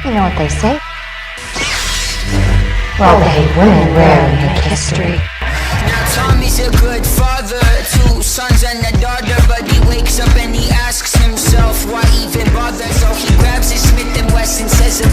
You know what they say? Well-behaved women rarely make history. Now Tommy's a good father, 2 sons and a daughter, but he wakes up and he asks himself why even bother. So he grabs his Smith & Wesson, says, I'm